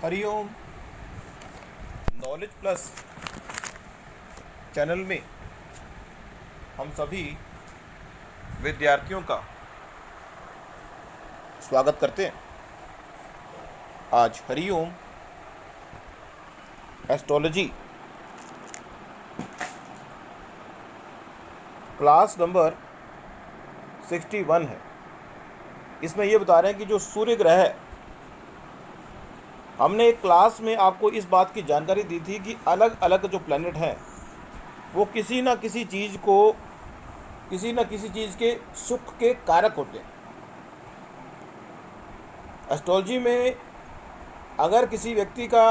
Hariom. Knowledge plus channel में हम सभी विद्यार्थियों का स्वागत करते हैं। आज हरिओम एस्ट्रोलॉजी क्लास नंबर 61 है। इसमें ये बता रहे हैं कि जो सूर्य ग्रह है, हमने एक क्लास में आपको इस बात की जानकारी दी थी कि अलग अलग जो प्लैनेट हैं वो किसी न किसी चीज़ के सुख के कारक होते हैं। एस्ट्रोलॉजी में अगर किसी व्यक्ति का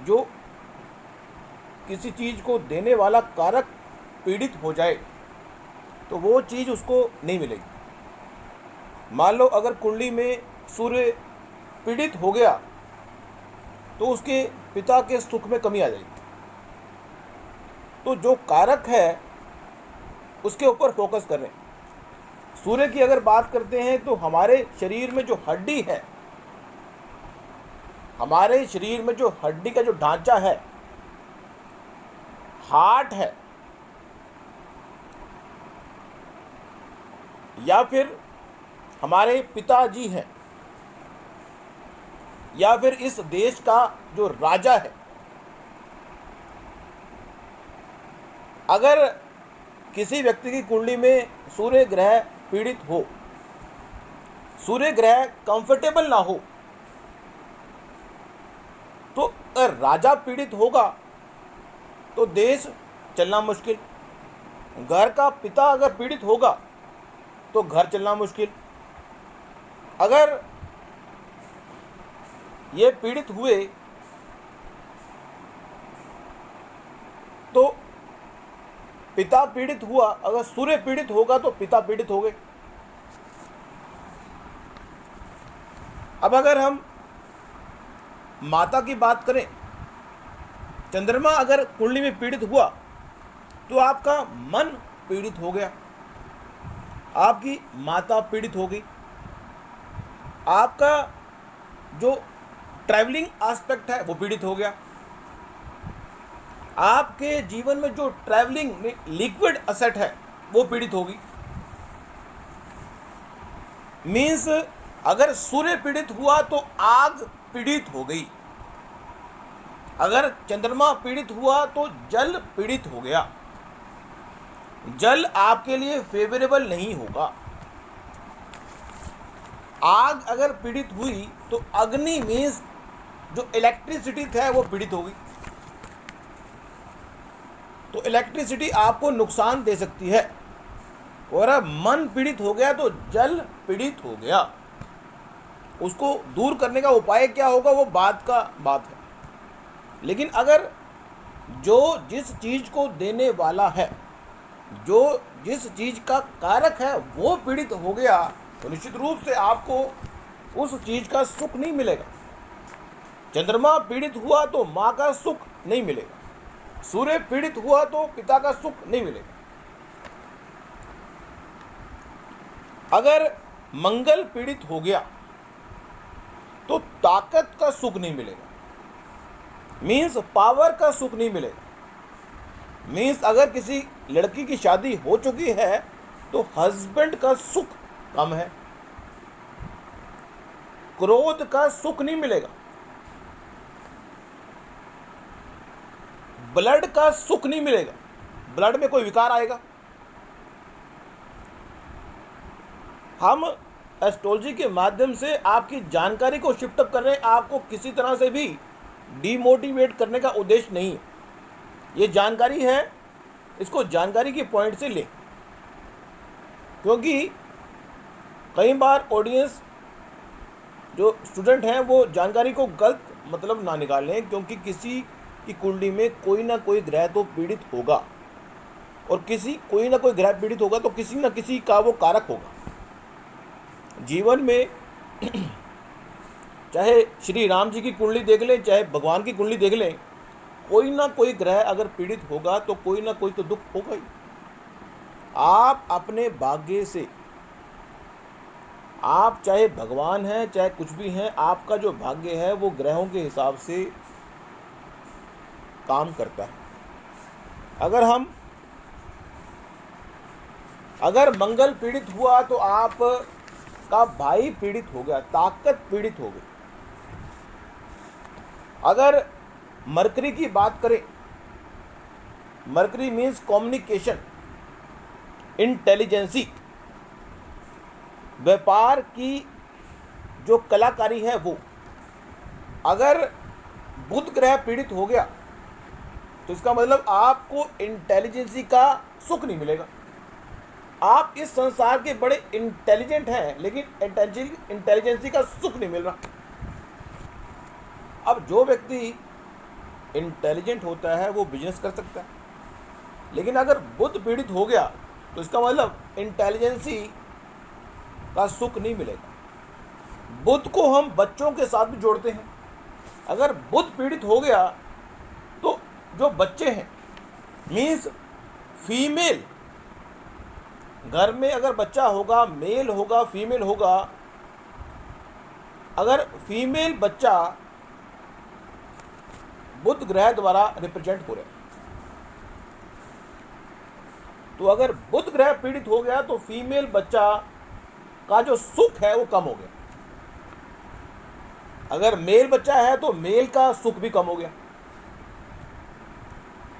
जो किसी चीज़ को देने वाला कारक पीड़ित हो जाए तो वो चीज़ उसको नहीं मिलेगी। मान लो अगर कुंडली में सूर्य पीड़ित हो गया तो उसके पिता के सुख में कमी आ जाएगी। तो जो कारक है उसके ऊपर फोकस करें। सूर्य की अगर बात करते हैं तो हमारे शरीर में जो हड्डी है, हमारे शरीर में जो हड्डी का जो ढांचा है, हार्ट है, या फिर हमारे पिताजी हैं, या फिर इस देश का जो राजा है, अगर किसी व्यक्ति की कुंडली में सूर्य ग्रह पीड़ित हो, सूर्य ग्रह कंफर्टेबल ना हो, तो अगर राजा पीड़ित होगा तो देश चलना मुश्किल। घर का पिता अगर पीड़ित होगा तो घर चलना मुश्किल। अगर ये पीड़ित हुए तो पिता पीड़ित हुआ, अगर सूर्य पीड़ित होगा तो पिता पीड़ित हो गए। अब अगर हम माता की बात करें, चंद्रमा अगर कुंडली में पीड़ित हुआ तो आपका मन पीड़ित हो गया, आपकी माता पीड़ित हो गई, आपका जो ट्रैवलिंग एस्पेक्ट है वो पीड़ित हो गया, आपके जीवन में जो ट्रैवलिंग में लिक्विड असेट है वो पीड़ित होगी। मीन्स अगर सूर्य पीड़ित हुआ तो आग पीड़ित हो गई, अगर चंद्रमा पीड़ित हुआ तो जल पीड़ित हो गया। जल आपके लिए फेवरेबल नहीं होगा। आग अगर पीड़ित हुई तो अग्नि मीन्स जो इलेक्ट्रिसिटी है वो पीड़ित होगी। तो इलेक्ट्रिसिटी आपको नुकसान दे सकती है। और अब मन पीड़ित हो गया तो जल पीड़ित हो गया। उसको दूर करने का उपाय क्या होगा वो बात है। लेकिन अगर जो जिस चीज़ को देने वाला है, जो जिस चीज़ का कारक है वो पीड़ित हो गया तो निश्चित रूप से आपको उस चीज़ का सुख नहीं मिलेगा। चंद्रमा पीड़ित हुआ तो माँ का सुख नहीं मिलेगा, सूर्य पीड़ित हुआ तो पिता का सुख नहीं मिलेगा। अगर मंगल पीड़ित हो गया तो ताकत का सुख नहीं मिलेगा, मीन्स पावर का सुख नहीं मिलेगा। मीन्स अगर किसी लड़की की शादी हो चुकी है तो हस्बैंड का सुख कम है, क्रोध का सुख नहीं मिलेगा, ब्लड का सुख नहीं मिलेगा, ब्लड में कोई विकार आएगा। हम एस्ट्रोलॉजी के माध्यम से आपकी जानकारी को शिफ्ट अप कर रहे हैं। आपको किसी तरह से भी डिमोटिवेट करने का उद्देश्य नहीं है। ये जानकारी है, इसको जानकारी के पॉइंट से लें, क्योंकि कई बार ऑडियंस जो स्टूडेंट हैं वो जानकारी को गलत मतलब ना निकाल लें, क्योंकि किसी की कुंडली में कोई ना कोई ग्रह तो पीड़ित होगा, और कोई ना कोई ग्रह पीड़ित होगा तो किसी ना किसी का वो कारक होगा। जीवन में चाहे श्री राम जी की कुंडली देख लें, चाहे भगवान की कुंडली देख लें, कोई ना कोई ग्रह अगर पीड़ित होगा तो कोई ना कोई तो दुख होगा ही। आप अपने भाग्य से, आप चाहे भगवान हैं चाहे कुछ भी हैं, आपका जो भाग्य है वो ग्रहों के हिसाब से काम करता है। अगर मंगल पीड़ित हुआ तो आप का भाई पीड़ित हो गया, ताकत पीड़ित हो गई। अगर मरकरी की बात करें, मरकरी मीन्स कम्युनिकेशन, इंटेलिजेंसी, व्यापार की जो कलाकारी है वो। अगर बुध ग्रह पीड़ित हो गया तो इसका मतलब आपको इंटेलिजेंसी का सुख नहीं मिलेगा। आप इस संसार के बड़े इंटेलिजेंट हैं लेकिन इंटेलिजेंसी का सुख नहीं मिल रहा। अब जो व्यक्ति इंटेलिजेंट होता है वो बिजनेस कर सकता है, लेकिन अगर बुध पीड़ित हो गया तो इसका मतलब इंटेलिजेंसी का सुख नहीं मिलेगा। बुध को हम बच्चों के साथ भी जोड़ते हैं। अगर बुध पीड़ित हो गया तो जो बच्चे हैं मीन्स फीमेल, घर में अगर बच्चा होगा, मेल होगा फीमेल होगा, अगर फीमेल बच्चा बुध ग्रह द्वारा रिप्रेजेंट हो रहे हैं, तो अगर बुध ग्रह पीड़ित हो गया तो फीमेल बच्चा का जो सुख है वो कम हो गया। अगर मेल बच्चा है तो मेल का सुख भी कम हो गया।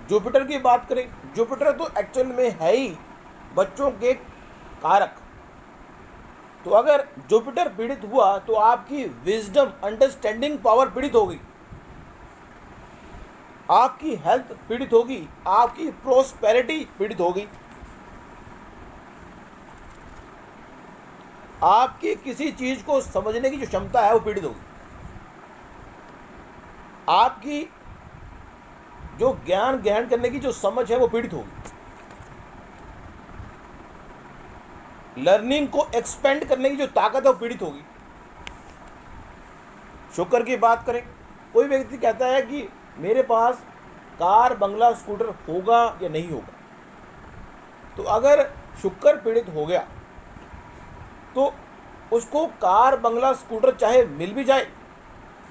जुपिटर की बात करें, जुपिटर तो एक्चुअल में है ही बच्चों के कारक। तो अगर जुपिटर पीड़ित हुआ तो आपकी विजडम, अंडरस्टैंडिंग पावर पीड़ित होगी, आपकी हेल्थ पीड़ित होगी, आपकी प्रोस्पेरिटी पीड़ित होगी, आपकी किसी चीज को समझने की जो क्षमता है वो पीड़ित होगी, आपकी जो ज्ञान ग्रहण करने की जो समझ है वो पीड़ित होगी, लर्निंग को एक्सपेंड करने की जो ताकत है वो पीड़ित होगी। शुक्र की बात करें, कोई व्यक्ति कहता है कि मेरे पास कार बंगला स्कूटर होगा या नहीं होगा, तो अगर शुक्र पीड़ित हो गया तो उसको कार बंगला स्कूटर चाहे मिल भी जाए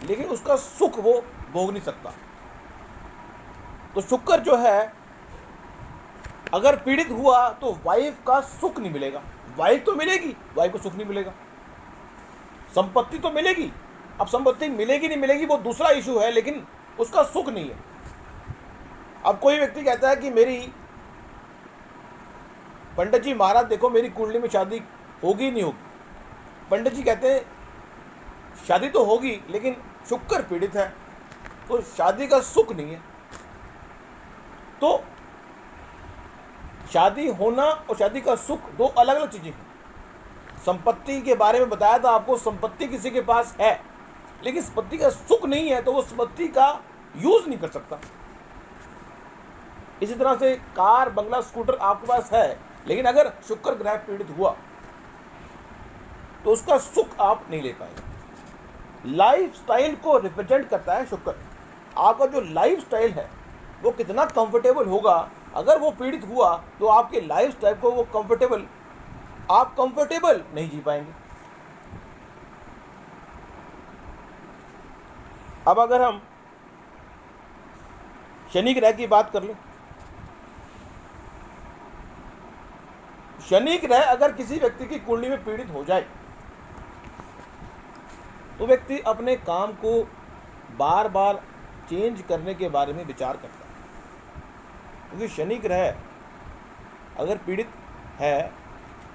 लेकिन उसका सुख वो भोग नहीं सकता। तो शुक्र जो है अगर पीड़ित हुआ तो वाइफ का सुख नहीं मिलेगा। वाइफ तो मिलेगी, वाइफ को सुख नहीं मिलेगा। संपत्ति तो मिलेगी, अब संपत्ति मिलेगी नहीं मिलेगी वो दूसरा इशू है, लेकिन उसका सुख नहीं है। अब कोई व्यक्ति कहता है कि मेरी पंडित जी महाराज देखो मेरी कुंडली में शादी होगी नहीं होगी। पंडित जी कहते हैं शादी तो होगी लेकिन शुक्र पीड़ित है तो शादी का सुख नहीं है। तो शादी होना और शादी का सुख दो अलग अलग चीजें हैं। संपत्ति के बारे में बताया था आपको, संपत्ति किसी के पास है लेकिन संपत्ति का सुख नहीं है तो वो संपत्ति का यूज नहीं कर सकता। इसी तरह से कार बंगला स्कूटर आपके पास है लेकिन अगर शुक्र ग्रह पीड़ित हुआ तो उसका सुख आप नहीं ले पाएंगे। लाइफ स्टाइल को रिप्रेजेंट करता है शुक्र। आपका जो लाइफ स्टाइल है वो कितना कंफर्टेबल होगा, अगर वो पीड़ित हुआ तो आपके लाइफ स्टाइल को वो आप कंफर्टेबल नहीं जी पाएंगे। अब अगर हम शनि ग्रह की बात कर लें, शनि ग्रह अगर किसी व्यक्ति की कुंडली में पीड़ित हो जाए तो व्यक्ति अपने काम को बार बार चेंज करने के बारे में विचार करता है, क्योंकि शनि ग्रह अगर पीड़ित है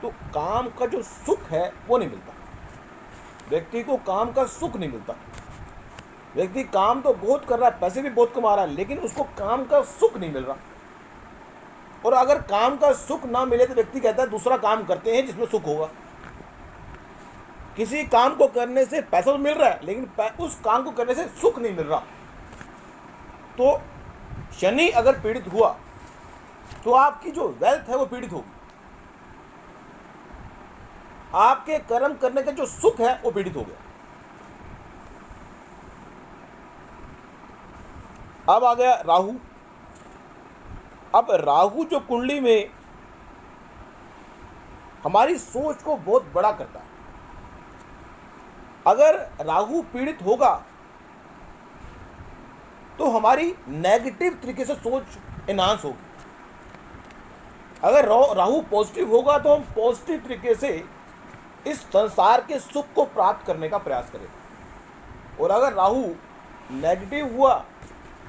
तो काम का जो सुख है वो नहीं मिलता। व्यक्ति को काम का सुख नहीं मिलता। व्यक्ति काम तो बहुत कर रहा है, पैसे भी बहुत कमा रहा है, लेकिन उसको काम का सुख नहीं मिल रहा। और अगर काम का सुख ना मिले तो व्यक्ति कहता है दूसरा काम करते हैं जिसमें सुख होगा। किसी काम को करने से पैसा तो मिल रहा है लेकिन उस काम को करने से सुख नहीं मिल रहा। तो शनि अगर पीड़ित हुआ तो आपकी जो वेल्थ है वो पीड़ित होगी, आपके कर्म करने का जो सुख है वो पीड़ित हो गया। अब आ गया राहु। अब राहु जो कुंडली में हमारी सोच को बहुत बड़ा करता है। अगर राहु पीड़ित होगा तो हमारी नेगेटिव तरीके से सोच एनहांस होगी। अगर राहु पॉजिटिव होगा तो हम पॉजिटिव तरीके से इस संसार के सुख को प्राप्त करने का प्रयास करेंगे। और अगर राहु नेगेटिव हुआ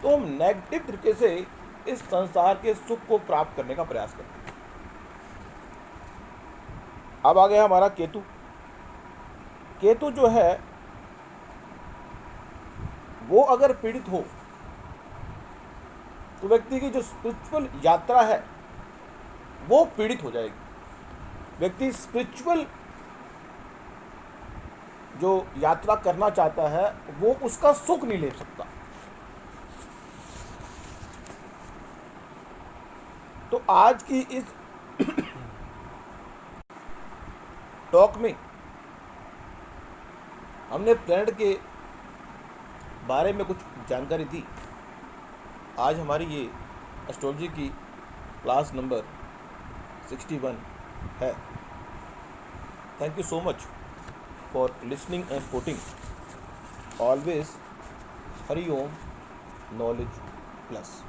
तो हम नेगेटिव तरीके से इस संसार के सुख को प्राप्त करने का प्रयास करेंगे। अब आ गया हमारा केतु। केतु जो है वो अगर पीड़ित हो तो व्यक्ति की जो स्पिरिचुअल यात्रा है वो पीड़ित हो जाएगी। व्यक्ति स्पिरिचुअल जो यात्रा करना चाहता है वो उसका सुख नहीं ले सकता। तो आज की इस टॉक में हमने प्लैनेट के बारे में कुछ जानकारी दी। आज हमारी ये एस्ट्रोलॉजी की क्लास नंबर 61 है। Thank you so much for listening and supporting. Always Hari Om knowledge plus.